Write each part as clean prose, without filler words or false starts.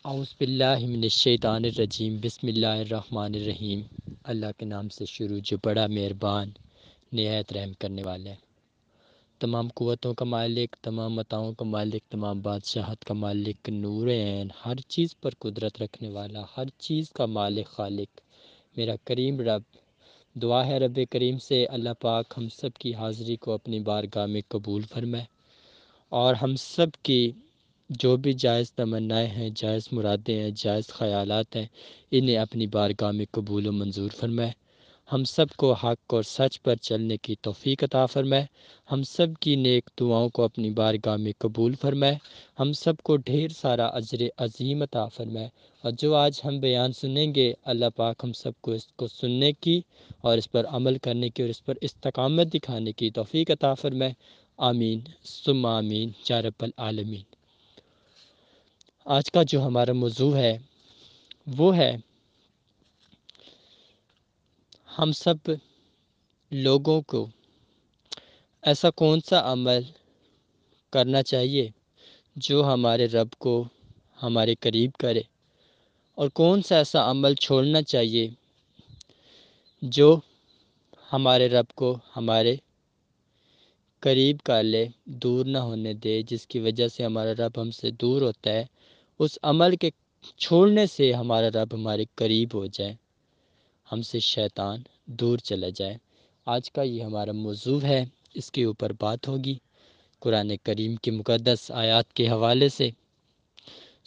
اعوذ باللہ من الشیطان الرجیم، بسم اللہ الرحمن الرحیم۔ اللہ کے نام سے شروع جو بڑا مہربان نہایت رحم کرنے والا ہے۔ تمام قوتوں کا مالک، تمام عطاؤں کا مالک، تمام بادشاہت کا مالک، نور عین، ہر چیز پر قدرت رکھنے والا، ہر چیز کا مالک خالق میرا کریم رب، دعا ہے رب کریم سے اللہ پاک ہم سب کی حاضری کو اپنی بارگاہ میں قبول فرمائے، اور ہم سب کی جو بھی جائز تمنائیں ہیں، جائز مرادیں ہیں، جائز خیالات ہیں، انہیں اپنی بارگاہ میں قبول و منظور فرمائے۔ ہم سب کو حق اور سچ پر چلنے کی توفیق عطا فرمائے۔ ہم سب کی نیک دعاؤں کو اپنی بارگاہ میں قبول فرمائے۔ ہم سب کو ڈھیر سارا اجر عظیم عطا فرمائے، اور جو آج ہم بیان سنیں گے اللہ پاک ہم سب کو اس کو سننے کی اور اس پر عمل کرنے کی اور اس پر استقامت دکھانے کی توفیق عطا فرمائے۔ آمین ثم آمین یا رب العالمین۔ آج کا جو ہمارا موضوع ہے وہ ہے ہم سب لوگوں کو ایسا کون سا عمل کرنا چاہیے جو ہمارے رب کو ہمارے قریب کرے، اور کون سا ایسا عمل چھوڑنا چاہیے جو ہمارے رب کو ہمارے قریب کر لے، دور نہ ہونے دے، جس کی وجہ سے ہمارا رب ہم سے دور ہوتا ہے۔ اس عمل کے چھوڑنے سے ہمارا رب ہمارے قریب ہو جائے، ہم سے شیطان دور چلا جائے۔ آج کا یہ ہمارا موضوع ہے، اس کے اوپر بات ہوگی قرآن کریم کی مقدس آیات کے حوالے سے۔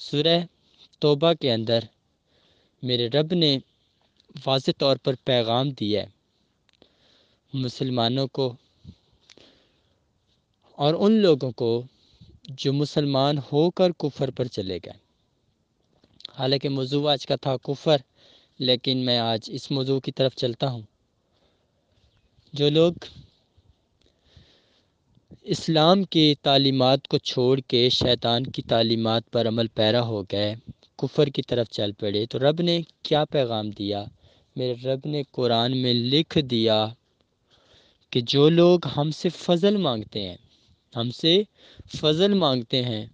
سورہ توبہ کے اندر میرے رب نے واضح طور پر پیغام دیا ہے مسلمانوں کو اور ان لوگوں کو جو مسلمان ہو کر کفر پر چلے گئے۔ حالانکہ موضوع آج کا تھا کفر، لیکن میں آج اس موضوع کی طرف چلتا ہوں۔ جو لوگ اسلام کی تعلیمات کو چھوڑ کے شیطان کی تعلیمات پر عمل پیرا ہو گئے، کفر کی طرف چل پڑے، تو رب نے کیا پیغام دیا؟ میرے رب نے قرآن میں لکھ دیا کہ جو لوگ ہم سے فضل مانگتے ہیں، ہم سے فضل مانگتے ہیں،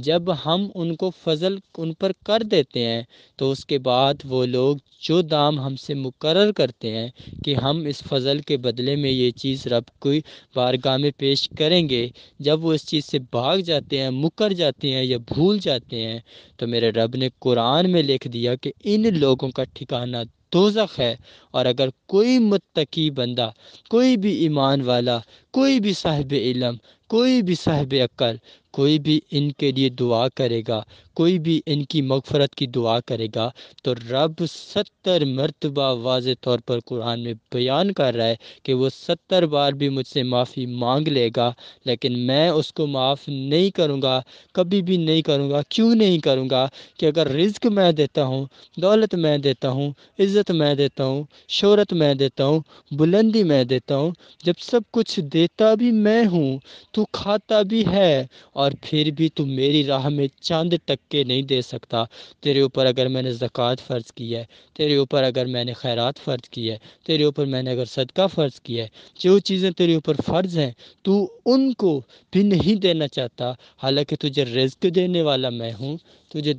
جب ہم ان کو فضل ان پر کر دیتے ہیں تو اس کے بعد وہ لوگ جو دام ہم سے مقرر کرتے ہیں کہ ہم اس فضل کے بدلے میں یہ چیز رب کی بارگاہ میں پیش کریں گے، جب وہ اس چیز سے بھاگ جاتے ہیں، مکر جاتے ہیں یا بھول جاتے ہیں، تو میرے رب نے قرآن میں لکھ دیا کہ ان لوگوں کا ٹھکانہ دوزخ ہے۔ اور اگر کوئی متقی بندہ، کوئی بھی ایمان والا، کوئی بھی صاحب علم، کوئی بھی صاحب عقل، کوئی بھی ان کے لیے دعا کرے گا، کوئی بھی ان کی مغفرت کی دعا کرے گا، تو رب 70 مرتبہ واضح طور پر قرآن میں بیان کر رہا ہے کہ وہ 70 بار بھی مجھ سے معافی مانگ لے گا، لیکن میں اس کو معاف نہیں کروں گا، کبھی بھی نہیں کروں گا۔ کیوں نہیں کروں گا؟ کہ اگر رزق میں دیتا ہوں، دولت میں دیتا ہوں، عزت میں دیتا ہوں، شہرت میں دیتا ہوں، بلندی میں دیتا ہوں، جب سب کچھ دیتا بھی میں ہوں، تو کھاتا بھی ہے، اور پھر بھی تو میری راہ میں چاند ٹکے نہیں دے سکتا۔ تیرے اوپر اگر میں نے زکوٰۃ فرض کی ہے، تیرے اوپر اگر میں نے خیرات فرض کی ہے، تیرے اوپر میں نے اگر صدقہ فرض کیا ہے، جو چیزیں تیرے اوپر فرض ہیں تو ان کو بھی نہیں دینا چاہتا، حالانکہ تجھے رزق دینے والا میں ہوں، تجھے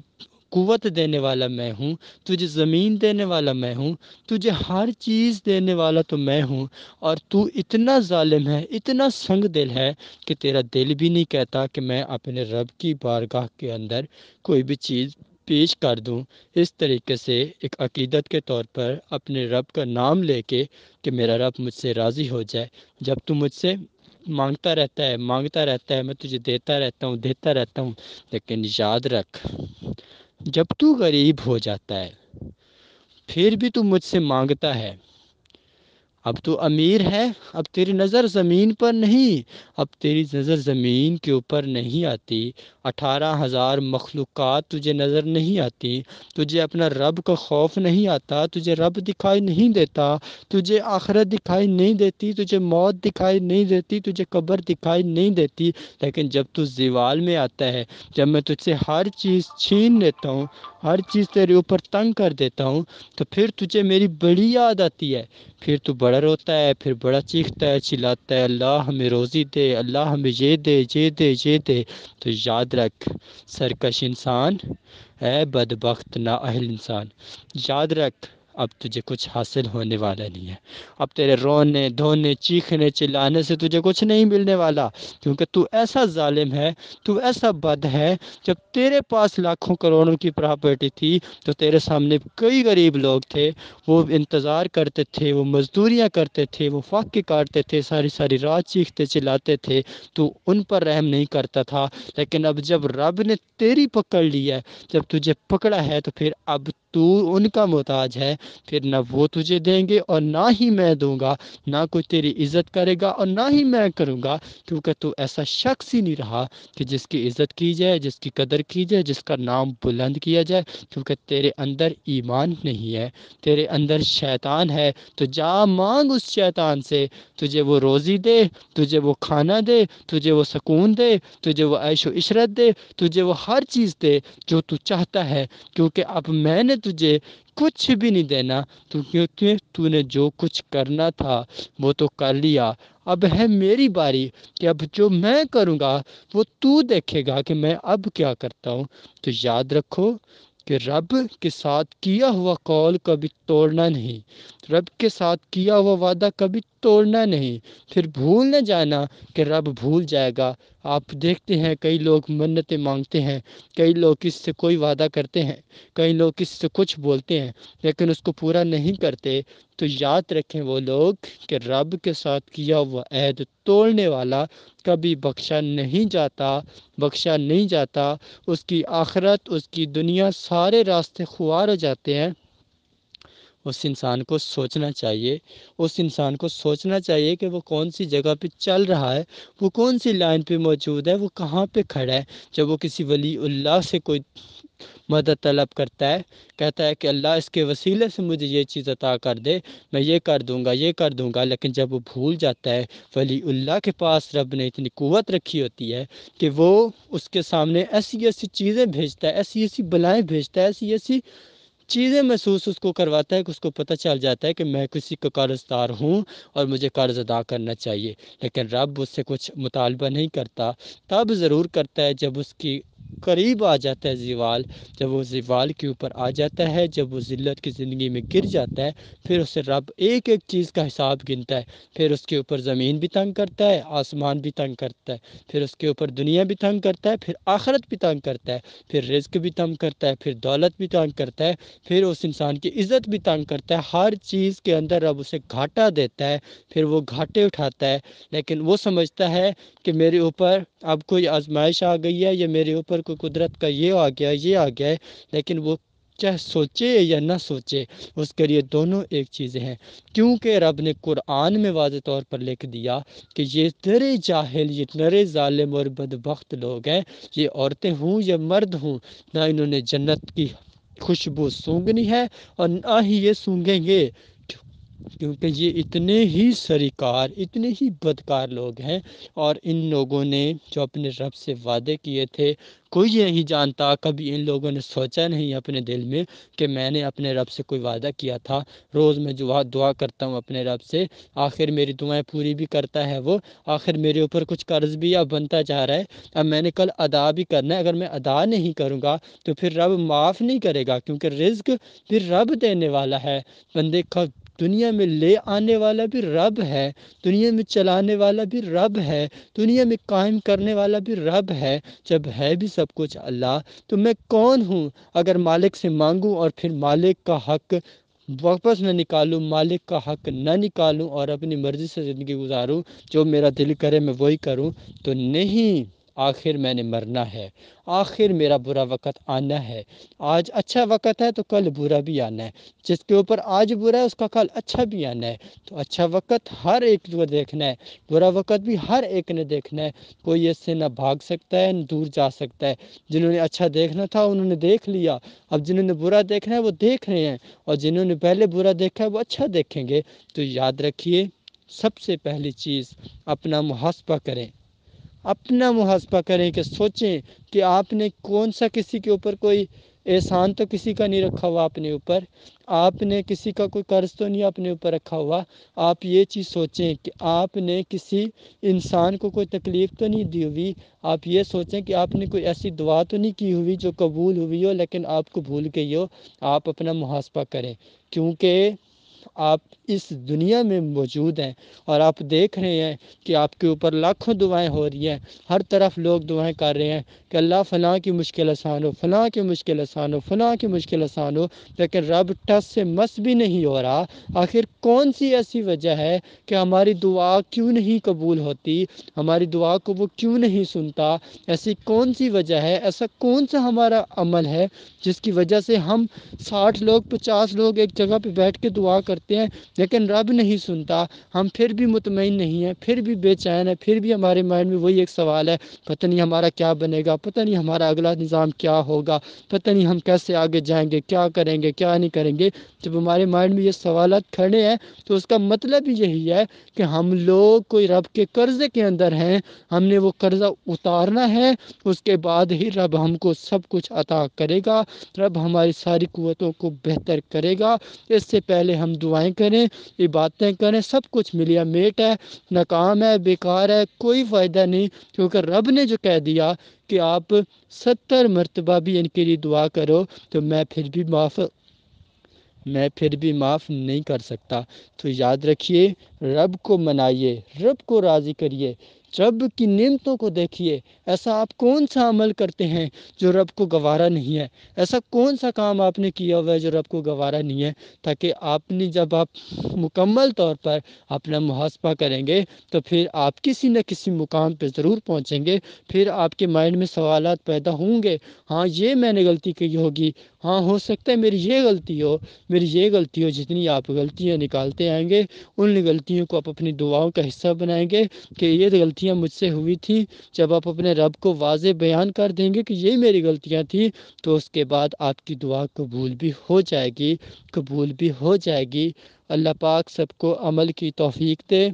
قوت دینے والا میں ہوں، تجھے زمین دینے والا میں ہوں، تجھے ہر چیز دینے والا تو میں ہوں، اور تو اتنا ظالم ہے، اتنا سنگ دل ہے کہ تیرا دل بھی نہیں کہتا کہ میں اپنے رب کی بارگاہ کے اندر کوئی بھی چیز پیش کر دوں۔ اس طریقے سے ایک عقیدت کے طور پر اپنے رب کا نام لے کے کہ میرا رب مجھ سے راضی ہو جائے، جب تو مجھ سے مانگتا رہتا ہے، میں تجھے دیتا رہتا ہوں، لیکن یاد رکھ، جب تو غریب ہو جاتا ہے پھر بھی تو مجھ سے مانگتا ہے۔ اب تو امیر ہے، اب تیری نظر زمین پر نہیں، اب تیری نظر زمین کے اوپر نہیں آتی، 18,000 مخلوقات تجھے نظر نہیں آتی، تجھے اپنا رب کا خوف نہیں آتا، تجھے رب دکھائی نہیں دیتا، تجھے آخرت دکھائی نہیں دیتی، تجھے موت دکھائی نہیں دیتی، تجھے قبر دکھائی نہیں دیتی، لیکن جب تو زوال میں آتا ہے، جب میں تجھ سے ہر چیز چھین لیتا ہوں، ہر چیز تیرے اوپر تنگ کر دیتا ہوں، تو پھر تجھے میری بڑی یاد آتی ہے، پھر تو بڑا روتا ہے، پھر بڑا چیختا ہے، چلاتا ہے، اللہ ہمیں روزی دے، اللہ ہمیں یہ دے، یہ دے، یہ دے۔ تو یاد رکھ سرکش انسان اے بدبخت نااہل انسان، یاد رکھ اب تجھے کچھ حاصل ہونے والا نہیں ہے۔ اب تیرے رونے دھونے چیخنے چلانے سے تجھے کچھ نہیں ملنے والا، کیونکہ تو ایسا ظالم ہے، تو ایسا بد ہے۔ جب تیرے پاس لاکھوں کروڑوں کی پراپرٹی تھی تو تیرے سامنے کئی غریب لوگ تھے، وہ انتظار کرتے تھے، وہ مزدوریاں کرتے تھے، وہ فاقے کاٹتے تھے، ساری ساری رات چیختے چلاتے تھے، تو ان پر رحم نہیں کرتا تھا۔ لیکن اب جب رب نے تیری پکڑ لی ہے، جب تجھے پکڑا ہے، تو پھر اب تو ان کا محتاج ہے، پھر نہ وہ تجھے دیں گے اور نہ ہی میں دوں گا، نہ کوئی تیری عزت کرے گا اور نہ ہی میں کروں گا، کیونکہ تو ایسا شخص ہی نہیں رہا کہ جس کی عزت کی جائے، جس کی قدر کی جائے، جس کا نام بلند کیا جائے، کیونکہ تیرے اندر ایمان نہیں ہے، تیرے اندر شیطان ہے۔ تو جا مانگ اس شیطان سے، تجھے وہ روزی دے، تجھے وہ کھانا دے، تجھے وہ سکون دے، تجھے وہ عیش و عشرت دے، تجھے وہ ہر چیز دے جو تو چاہتا ہے، کیونکہ اب میں نے تجھے کچھ بھی نہیں دینا، کیونکہ تو نے جو کچھ کرنا تھا وہ تو کر لیا۔ اب ہے میری باری کہ اب جو میں کروں گا وہ تو دیکھے گا کہ میں اب کیا کرتا ہوں۔ تو یاد رکھو کہ رب کے ساتھ کیا ہوا قول کبھی توڑنا نہیں، رب کے ساتھ کیا ہوا وعدہ کبھی توڑنا نہیں۔ پھر بھول نہ جانا کہ رب بھول جائے گا۔ آپ دیکھتے ہیں کئی لوگ منتیں مانگتے ہیں، کئی لوگ کس سے کوئی وعدہ کرتے ہیں، کئی لوگ کس سے کچھ بولتے ہیں لیکن اس کو پورا نہیں کرتے۔ تو یاد رکھیں وہ لوگ کہ رب کے ساتھ کیا ہوا عہد توڑنے والا کبھی بخشا نہیں جاتا، بخشا نہیں جاتا۔ اس کی آخرت، اس کی دنیا، سارے راستے خوار ہو جاتے ہیں۔ اس انسان کو سوچنا چاہیے، اس انسان کو سوچنا چاہیے کہ وہ کون سی جگہ پہ چل رہا ہے، وہ کون سی لائن پہ موجود ہے، وہ کہاں پہ کھڑا ہے۔ جب وہ کسی ولی اللہ سے کوئی مدد طلب کرتا ہے، کہتا ہے کہ اللہ اس کے وسیلے سے مجھے یہ چیز عطا کر دے، میں یہ کر دوں گا، یہ کر دوں گا، لیکن جب وہ بھول جاتا ہے ولی اللہ کے پاس رب نے اتنی قوت رکھی ہوتی ہے کہ وہ اس کے سامنے ایسی ایسی چیزیں بھیجتا ہے، ایسی ایسی بلائیں بھیجتا ہے، ایسی ایسی چیزیں محسوس اس کو کرواتا ہے کہ اس کو پتہ چل جاتا ہے کہ میں کسی کا قرض دار ہوں اور مجھے قرض ادا کرنا چاہیے۔ لیکن رب اس سے کچھ مطالبہ نہیں کرتا، تب ضرور کرتا ہے جب اس کی قریب آ جاتا ہے زوال، جب وہ زوال کے اوپر آ جاتا ہے، جب وہ ذلت کی زندگی میں گر جاتا ہے، پھر اسے رب ایک ایک چیز کا حساب گنتا ہے۔ پھر اس کے اوپر زمین بھی تنگ کرتا ہے، آسمان بھی تنگ کرتا ہے، پھر اس کے اوپر دنیا بھی تنگ کرتا ہے، پھر آخرت بھی تنگ کرتا ہے، پھر رزق بھی تنگ کرتا ہے، پھر دولت بھی تنگ کرتا ہے، پھر اس انسان کی عزت بھی تنگ کرتا ہے۔ ہر چیز کے اندر رب اسے گھاٹا دیتا ہے، پھر وہ گھاٹے اٹھاتا ہے، لیکن وہ سمجھتا ہے کہ میرے اوپر اب کوئی آزمائش آ گئی ہے، یا میرے اوپر کوئی قدرت کا یہ آ گیا، یہ آ گیا ہے، لیکن وہ چاہے سوچے یا نہ سوچے، اس کے لیے دونوں ایک چیزیں ہیں، کیونکہ رب نے قرآن میں واضح طور پر لکھ دیا کہ یہ نرے جاہل، یہ نرے ظالم اور بدبخت لوگ ہیں، یہ عورتیں ہوں یا مرد ہوں، نہ انہوں نے جنت کی خوشبو سونگنی ہے اور نہ ہی یہ سونگیں گے، کیونکہ یہ اتنے ہی سریکار، اتنے ہی بدکار لوگ ہیں۔ اور ان لوگوں نے جو اپنے رب سے وعدے کیے تھے، کوئی نہیں جانتا، کبھی ان لوگوں نے سوچا نہیں اپنے دل میں کہ میں نے اپنے رب سے کوئی وعدہ کیا تھا، روز میں جو دعا کرتا ہوں اپنے رب سے، آخر میری دعائیں پوری بھی کرتا ہے وہ، آخر میرے اوپر کچھ قرض بھی اب بنتا جا رہا ہے، اب میں نے کل ادا بھی کرنا ہے، اگر میں ادا نہیں کروں گا تو پھر رب معاف نہیں کرے گا، کیونکہ رزق پھر رب دینے والا ہے، بندے کا دنیا میں لے آنے والا بھی رب ہے، دنیا میں چلانے والا بھی رب ہے، دنیا میں قائم کرنے والا بھی رب ہے۔ جب ہے بھی سب کچھ اللہ، تو میں کون ہوں اگر مالک سے مانگوں اور پھر مالک کا حق واپس نہ نکالوں، مالک کا حق نہ نکالوں اور اپنی مرضی سے زندگی گزاروں، جو میرا دل کرے میں وہی کروں؟ تو نہیں، آخر میں نے مرنا ہے، آخر میرا برا وقت آنا ہے، آج اچھا وقت ہے تو کل برا بھی آنا ہے، جس کے اوپر آج برا ہے اس کا کل اچھا بھی آنا ہے۔ تو اچھا وقت ہر ایک کو دیکھنا ہے، برا وقت بھی ہر ایک نے دیکھنا ہے، کوئی اس سے نہ بھاگ سکتا ہے نہ دور جا سکتا ہے۔ جنہوں نے اچھا دیکھنا تھا انہوں نے دیکھ لیا، اب جنہوں نے برا دیکھنا ہے وہ دیکھ رہے ہیں، اور جنہوں نے پہلے برا دیکھا ہے وہ اچھا دیکھیں گے۔ تو یاد رکھیے، سب سے پہلی چیز اپنا محاسبہ کریں، اپنا محاسبہ کریں کہ سوچیں کہ آپ نے کون سا کسی کے اوپر کوئی احسان تو کسی کا نہیں رکھا ہوا اپنے اوپر، آپ نے کسی کا کوئی قرض تو نہیں اپنے اوپر رکھا ہوا۔ آپ یہ چیز سوچیں کہ آپ نے کسی انسان کو کوئی تکلیف تو نہیں دی ہوئی، آپ یہ سوچیں کہ آپ نے کوئی ایسی دعا تو نہیں کی ہوئی جو قبول ہوئی ہو لیکن آپ کو بھول گئی ہو۔ آپ اپنا محاسبہ کریں، کیونکہ آپ اس دنیا میں موجود ہیں اور آپ دیکھ رہے ہیں کہ آپ کے اوپر لاکھوں دعائیں ہو رہی ہیں، ہر طرف لوگ دعائیں کر رہے ہیں کہ اللہ فلاں کی مشکل آسان ہو، فلاں کی مشکل آسان ہو، فلاں کی مشکل آسان ہو، لیکن رب ٹس سے مس بھی نہیں ہو رہا۔ آخر کون سی ایسی وجہ ہے کہ ہماری دعا کیوں نہیں قبول ہوتی، ہماری دعا کو وہ کیوں نہیں سنتا؟ ایسی کون سی وجہ ہے، ایسا کون سا ہمارا عمل ہے جس کی وجہ سے ہم 60 لوگ 50 لوگ ایک جگہ پہ بیٹھ کے دعا کرتے ہیں لیکن رب نہیں سنتا؟ ہم پھر بھی مطمئن نہیں ہیں، پھر بھی بے چین ہیں، پھر بھی ہمارے مائنڈ میں وہی ایک سوال ہے، پتہ نہیں ہمارا کیا بنے گا، پتہ نہیں ہمارا اگلا نظام کیا ہوگا، پتہ نہیں ہم کیسے آگے جائیں گے، کیا کریں گے، کیا نہیں کریں گے۔ جب ہمارے مائنڈ میں یہ سوالات کھڑے ہیں تو اس کا مطلب یہی ہے کہ ہم لوگ کوئی رب کے قرضے کے اندر ہیں، ہم نے وہ قرضہ اتارنا ہے، اس کے بعد ہی رب ہم کو سب کچھ عطا کرے گا، رب ہماری ساری قوتوں کو بہتر کرے گا۔ اس سے پہلے ہم دعائیں کریں، عبادتیں کریں، سب کچھ ملیا میٹ ہے، ناکام ہے، بیکار ہے، کوئی فائدہ نہیں، کیونکہ رب نے جو کہہ دیا کہ آپ 70 مرتبہ بھی ان کے لیے دعا کرو تو میں پھر بھی معاف نہیں کر سکتا۔ تو یاد رکھیے، رب کو منائیے، رب کو راضی کریے، رب کی نعمتوں کو دیکھیے۔ ایسا آپ کون سا عمل کرتے ہیں جو رب کو گوارا نہیں ہے؟ ایسا کون سا کام آپ نے کیا ہوا ہے جو رب کو گوارا نہیں ہے؟ تاکہ جب آپ مکمل طور پر اپنا محاسبہ کریں گے تو پھر آپ کسی نہ کسی مقام پہ ضرور پہنچیں گے۔ پھر آپ کے مائنڈ میں سوالات پیدا ہوں گے، ہاں یہ میں نے غلطی کی ہوگی، ہاں ہو سکتا ہے میری یہ غلطی ہو، میری یہ غلطی ہو۔ جتنی آپ غلطیاں نکالتے آئیں گے ان غلطیوں کو آپ اپنی دعاؤں کا حصہ بنائیں گے کہ یہ غلطیاں مجھ سے ہوئی تھیں۔ جب آپ اپنے رب کو واضح بیان کر دیں گے کہ یہ میری غلطیاں تھیں تو اس کے بعد آپ کی دعا قبول بھی ہو جائے گی، قبول بھی ہو جائے گی۔ اللہ پاک سب کو عمل کی توفیق دے،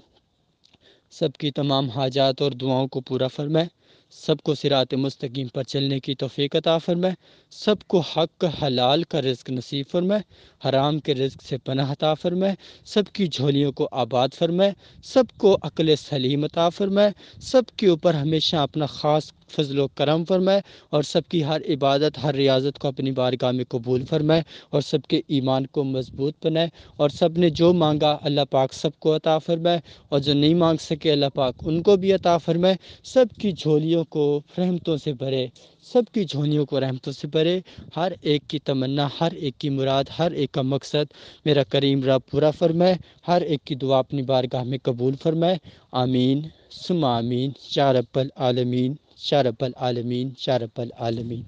سب کی تمام حاجات اور دعاؤں کو پورا فرمائے، سب کو صراط مستقیم پر چلنے کی توفیق عطا فرمائے، سب کو حق حلال کا رزق نصیب فرمائے، حرام کے رزق سے پناہ عطا فرمائے، سب کی جھولیوں کو آباد فرمائے، سب کو عقل سلیم عطا فرمائے، سب کے اوپر ہمیشہ اپنا خاص فضل و کرم فرمائے، اور سب کی ہر عبادت ہر ریاضت کو اپنی بارگاہ میں قبول فرمائے، اور سب کے ایمان کو مضبوط بنائے، اور سب نے جو مانگا اللہ پاک سب کو عطا فرمائے، اور جو نہیں مانگ سکے اللہ پاک ان کو بھی عطا فرمائے۔ سب کی جھولیوں کو رحمتوں سے بھرے، سب کی جھولیوں کو رحمتوں سے بھرے، ہر ایک کی تمنا، ہر ایک کی مراد، ہر ایک کا مقصد میرا کریم رب پورا فرمائے، ہر ایک کی دعا اپنی بارگاہ میں قبول فرمائے۔ آمین ثم آمین، یا رب العالمین، یا رب العالمین، یا رب العالمین۔